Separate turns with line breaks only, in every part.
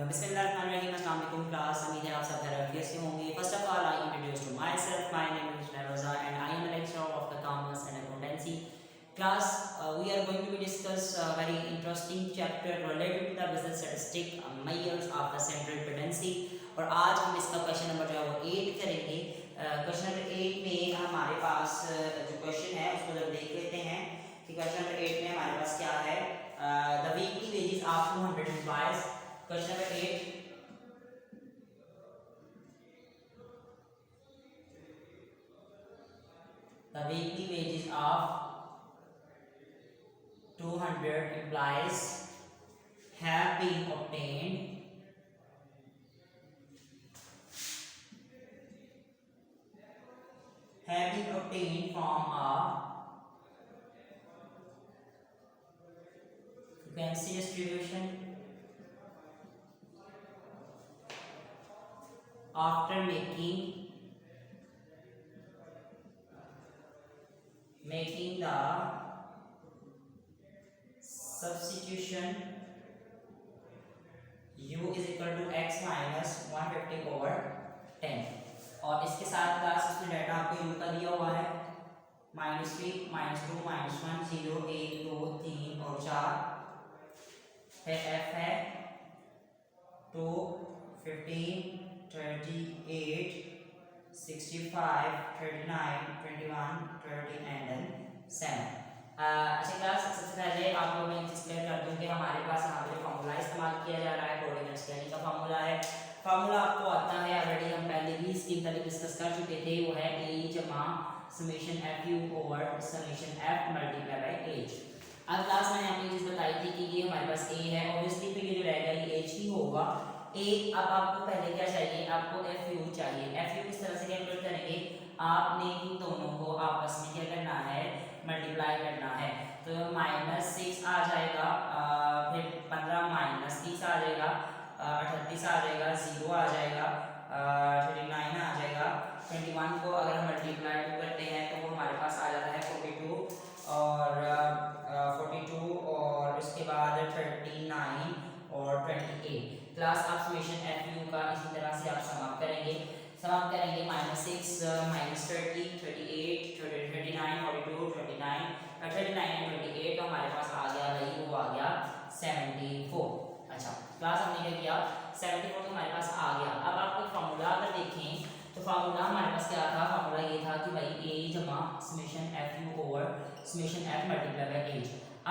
बिस्मिल्लाहिर्रहमानिर्रहीम। अस्सलाम वालेकुम क्लास, उम्मीद है आप सब खैरियत से होंगे। First of all I introduce to myself, my name is Rosa and I am a lecturer of the Commerce and Accountancy class. We are going to be discuss a very interesting chapter related to the business statistic measures of the central dependency। और आज हम इसका question number जो है वो 8 करेंगे। Question number 8 में हमारे पास जो क्वेश्चन है उसको जब देख लेते हैं कि क्वेश्चन नंबर 8 में हमारे पास क्या है। The weekly wages of 200 employees. Question number 8, the weekly wages of 200 employees have been obtained from a frequency distribution after making the substitution u is equal to x minus 150 over 10। और इसके साथ class इसमें data आपको u का दिया हुआ है -3 -2 -1 0 1 2 3 और 4 है। f है 2 15 28 65 39 21 30 एंड 7। अच्छा क्लास, सबसे पहले आप लोगों में क्लियर कर दूं कि हमारे पास यहाँ पे जो फार्मूला इस्तेमाल किया जा रहा है कोऑर्डिनेट एक्सचेंज का फार्मूला है। फार्मूला आपको आता है ऑलरेडी, हम पहले भी इसकी तरह डिस्कस कर चुके थे। वो है a जमा summation f u over summation f multiply by h। अब क्लास मैंने आपको चीज बताई थी कि ये हमारे पास a है, ऑब्वियसली तो ये जो रहेगा ये h ही होगा। a अब आपको पहले क्या चाहिए, आपको f u चाहिए। f u किस तरह से कैलकुलेट करेंगे, आपने इन दोनों को आपस में क्या करना है, मल्टीप्लाई करना है। तो -6 आ जाएगा, फिर 15 -30 आ जाएगा, 38 आ जाएगा, 0 आ जाएगा, 39 आ जाएगा। 21 को अगर हम मल्टीप्लाई करते हैं तो वो हमारे पास आ जाता है 42 और 42 और उसके बाद 39 और 28। क्लास आप समेशन एफ यू का इसी तरह से आप समाप्त करेंगे -6 -30 38 39 42 29 39 एंड 28 तो हमारे पास आ गया भाई, वो आ गया 74। अच्छा क्लास हमने क्या किया, 74 तो हमारे पास आ गया। अब आपको फार्मूला अगर देखें तो फार्मूला हमारे पास क्या था, फार्मूला ये था कि भाई a जमा summation F you over summation F multiply by h।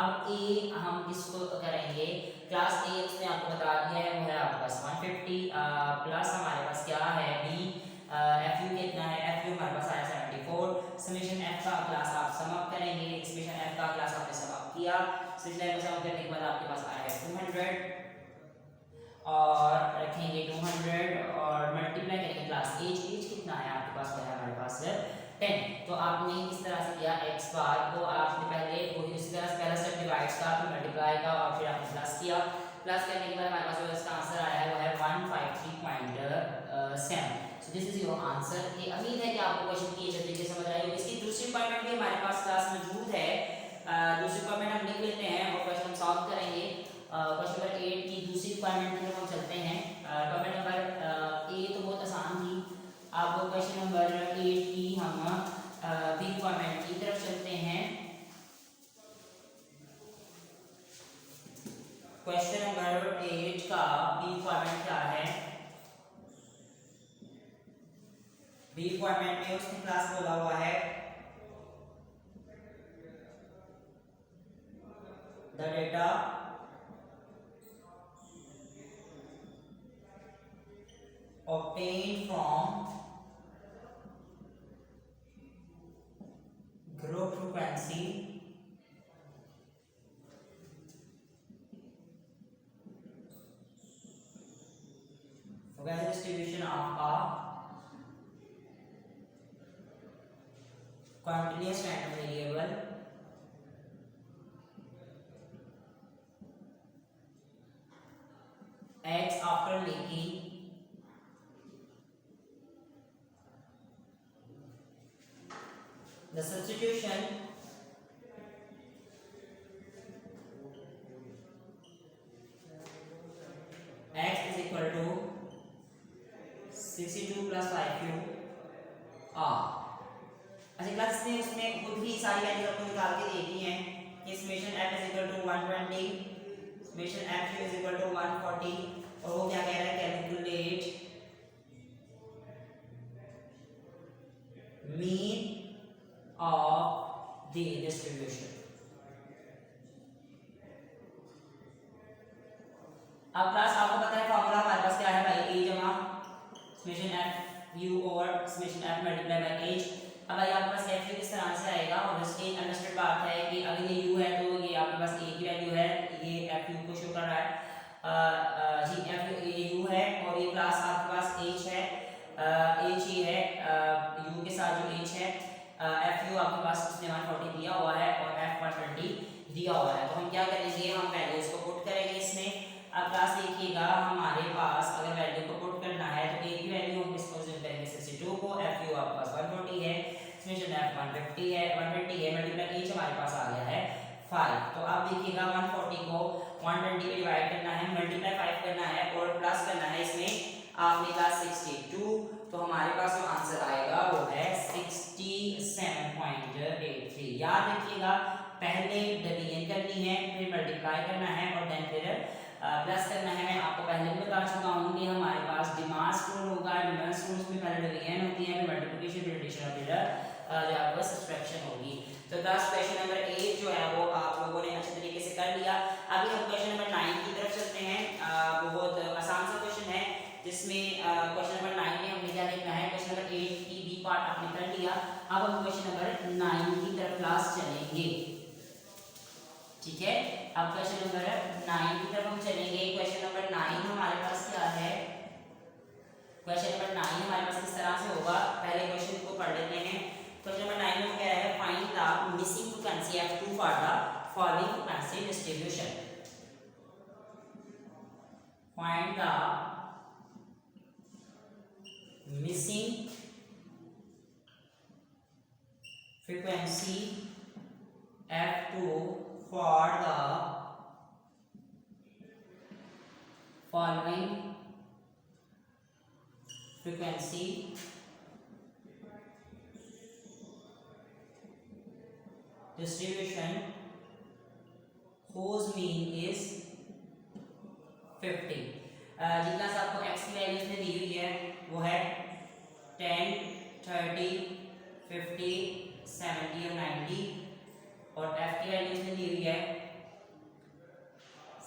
अब a हम किसको करेंगे, क्लास a उसने आपको बता दिया है, वो है आपके पास 150 प्लस हमारे पास क्या है b एफ यू कितना है, एफ यू हमारे पास आया 74। समेशन एफ का क्लास आप समाप्त करेंगे, समेशन एफ का क्लास आपने समाप्त किया। समेशन एफ समाप्त करने के बाद आपके पास आया है 200 और रखेंगे 200 और मल्टीप्लाई करेंगे क्लास एज कितना है आपके पास, है हमारे पास 10। तो आपने इस तरह से किया x बार को आपने पहले इस तरह से पहला स्टेप डिवाइड्स का, फिर मल्टीप्लाई का और फिर आपने प्लस किया। प्लस करने के बाद हमारे पास जो इसका आंसर आया है वो है 153.7। So this is your answer. ये उम्मीद है कि आपको क्वेश्चन की ये तरीके से समझ आई होगी। इसकी दूसरी रिक्वायरमेंट भी हमारे पास क्लास मौजूद है। दूसरी रिक्वायरमेंट हम लिख लेते हैं और क्वेश्चन हम सॉल्व करेंगे। क्वेश्चन नंबर 8 की दूसरी रिक्वायरमेंट की तरफ हम चलते हैं। रिक्वायरमेंट नंबर ए तो बहुत आसान थी। अब क्वेश्चन नंबर 8 की हम बी रिक्वायरमेंट की तरफ चलते हैं। क्वेश्चन नंबर 8 का बी रिक्वायरमेंट क्या है, बी रिक्वायरमेंट में उसने क्लास बोला हुआ है the data obtained from group frequency distribution of a continuous random variable x after making the substitution x is equal equal to 62 plus 5q r। अच्छा class ने उसमें खुद ही सारी वैल्यू आपको निकाल के दे दी है कि summation f is equal to 120, summation f is equal to 140, और वो क्या कह रहा है, calculate mean of the distribution. अब क्लास आपको पता है फॉर्मूला हमारे पास क्या है भाई, a जमा summation f u over summation f multiply by h। अब भाई आपके पास f u इस तरह से आएगा, और इसकी अंडरस्टूड बात है कि अगर ये u है तो ये आपके पास a की वैल्यू है, ये f u को शो कर रहा है जी f u ये u है, और ये क्लास आपके पास h है, h ही है u के साथ जो h है, f u आपके पास उसने 140 दिया हुआ है और f 120 दिया हुआ है। तो हम क्या करेंगे, हम वैल्यूज को पुट करेंगे इसमें। अब क्लास देखिएगा हमारे पास अगर वैल्यू को पुट करना है तो a की वैल्यू हम किसको यूज करेंगे, 62 को, f u आपके पास 140 है, समेशन f 150 है, 120 है, मल्टीप्लाई h हमारे पास आ गया है 5। तो आप देखिएगा 140 को 120 पे डिवाइड करना है, मल्टीप्लाई 5 करना है और प्लस करना है इसमें आपने कहा 62, तो हमारे पास जो आंसर आएगा वो है 67.83। याद रखिएगा पहले डिवीजन करनी है, फिर मल्टीप्लाई करना है और देन फिर प्लस करना है। मैं आपको पहले भी बता चुका हूँ कि हमारे पास डिमांड रूल होगा, डिमांड रूल्स में पहले डिवीजन होती है, फिर मल्टीप्लिकेशन, फिर एडिशन और फिर जो आपको सब्ट्रैक्शन होगी। तो क्लास क्वेश्चन नंबर 8 जो है वो आप लोगों ने अच्छे तरीके से कर लिया। अभी हम क्वेश्चन नंबर 9 की तरफ चलते हैं। बहुत आसान सा क्वेश्चन है जिसमें क्वेश्चन नंबर 9 में हमने क्या देखना है, क्वेश्चन नंबर 8 की बी पार्ट आपने कर लिया। अब हम क्वेश्चन नंबर 9 की तरफ क्लास चलेंगे, ठीक है। अब क्वेश्चन नंबर 9 की तरफ हम चलेंगे। क्वेश्चन नंबर 9 हमारे पास क्या है, क्वेश्चन नंबर 9 हमारे पास किस तरह से होगा, पहले क्वेश्चन को पढ़ लेते हैं। क्वेश्चन नंबर 9 में क्या है, find the missing frequency f2 for the following frequency distribution. Find the missing frequency f2 for the following frequency distribution whose mean is 50। जितना सा आपको x की वैल्यू इसमें दी हुई है वो है 10, 30, 50, 70 और 90, और f की वैल्यू इसमें दी हुई है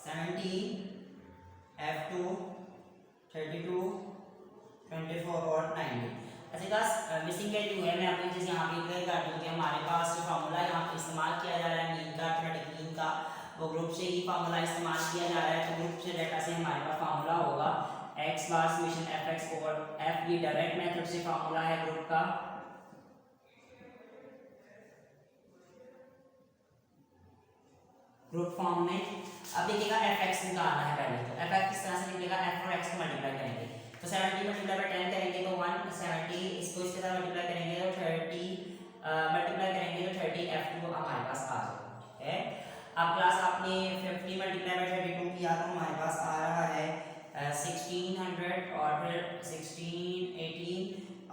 17, f2, 32, 24 और 90। अच्छा गाइस मिसिंग वैल्यू है, मैं आपको चीज़ यहाँ पे क्लियर कर दूँ कि हमारे पास जो फार्मूला यहाँ पे इस्तेमाल किया जा रहा है मीन का, थ्योरेटिकल मीन का, वो ग्रुप से ही फार्मूला इस्तेमाल किया जा रहा है। तो ग्रुप से डेटा से हमारे पास फार्मूला होगा x बार समेशन fx ओवर f, ये डायरेक्ट मेथड से फार्मूला है ग्रुप का। ग्रुप फॉर्म में अब देखिएगा fx निकालना है पहले, तो fx किस तरह से निकलेगा, f और x को मल्टीप्लाई करेंगे तो 70 मल्टीप्लाई बाय 10 करेंगे तो 170, इसको इसके साथ मल्टीप्लाई करेंगे तो 30, मल्टीप्लाई करेंगे तो 30 f2 हमारे पास आ जाएगा, ठीक है। अब क्लास आपने 50 मल्टीप्लाई बाय 32 किया तो हमारे पास आ रहा है 1600 और फिर 16, 18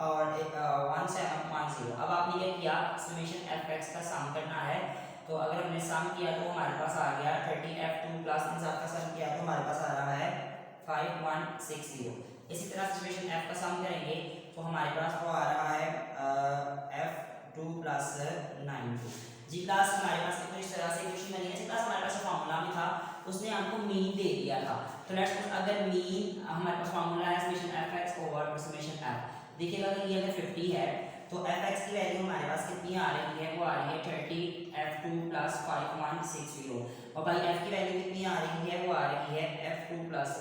और 1710। अब आपने क्या किया, समेशन fx का सम करना है, तो अगर हमने सम किया तो हमारे पास आ गया 30f2 प्लस इन सब का सम किया तो हमारे पास आ रहा है 5160। इसी तरह समेशन f का सम करेंगे तो हमारे पास वो आ रहा है f2 प्लस 92। जी क्लास हमारे पास तो इस तरह से क्वेश्चन बनी है। क्लास हमारे पास फार्मूला में था, उसने हमको मीन दे दिया था, तो लेट्स सपोज अगर मीन हमारे पास फार्मूला है summation fx over summation f, देखिएगा अगर ये अगर 50 है तो fx की वैल्यू हमारे पास कितनी आ रही है, वो आ रही है 30f2 प्लस 5160, और भाई f की वैल्यू कितनी आ रही है, वो आ रही है f2 प्लस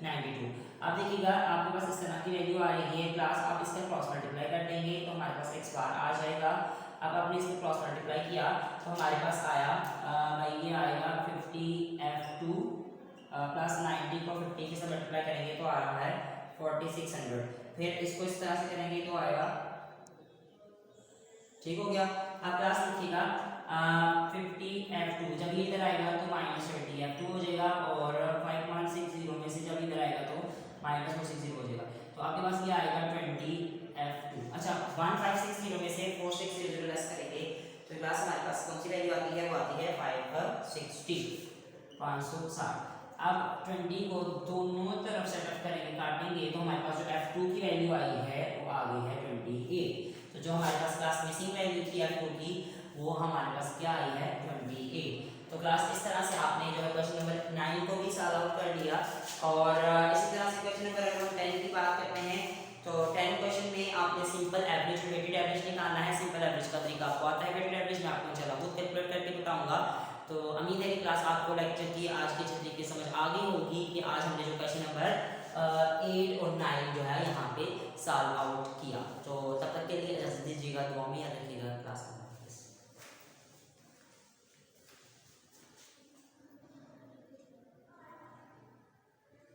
92। अब देखिएगा आपके पास इस तरह की वैल्यू आ रही है, क्लास आप इसका क्रॉस मल्टीप्लाई कर देंगे तो हमारे पास x बार आ जाएगा। अब आपने इसको क्रॉस मल्टीप्लाई किया तो हमारे पास आया भाई ये आएगा 50f2 प्लस 90 को 50 के साथ मल्टीप्लाई करेंगे तो आ रहा है 4600, फिर इसको इस तरह से करेंगे तो आएगा, ठीक हो गया। अब क्लास लिखिएगा 50f2 जब ये इधर आएगा तो -20f2 हो जाएगा, और 5160 में से जब इधर आएगा तो आपके पास ये आएगा 20F2। अच्छा 1560 में से 4600 लेस करेंगे तो क्लास हमारे पास कौन सी वैल्यू आती है, वो आती है 560। अब 20 को दोनों तरफ सेटअप करेंगे, काटेंगे तो हमारे पास जो F2 की वैल्यू आई है वो आ गई है 28। तो जो हमारे पास क्लास मिसिंग वैल्यू थी F2 की वो हमारे पास क्या आई है 28। तो क्लास इस तरह से आपने जो है क्वेश्चन नंबर 9 को भी सॉल्व आउट कर लिया। और इसी तरह से क्वेश्चन नंबर अगर हम 10 की बात करते हैं तो 10 क्वेश्चन में आपने सिंपल एवरेज वेटेड एवरेज निकालना है। सिंपल एवरेज का तरीका आपको आता है, वेटेड एवरेज में आपको चला खुद कैलकुलेट करके बताऊंगा। तो उम्मीद है कि क्लास आपको लेक्चर की आज की अच्छी तरीके समझ आ गई होगी कि आज हमने जो क्वेश्चन नंबर 8 और 9 जो है यहाँ पे सॉल्व आउट किया। तो तब तक के लिए इजाजत दीजिएगा, दुआ में याद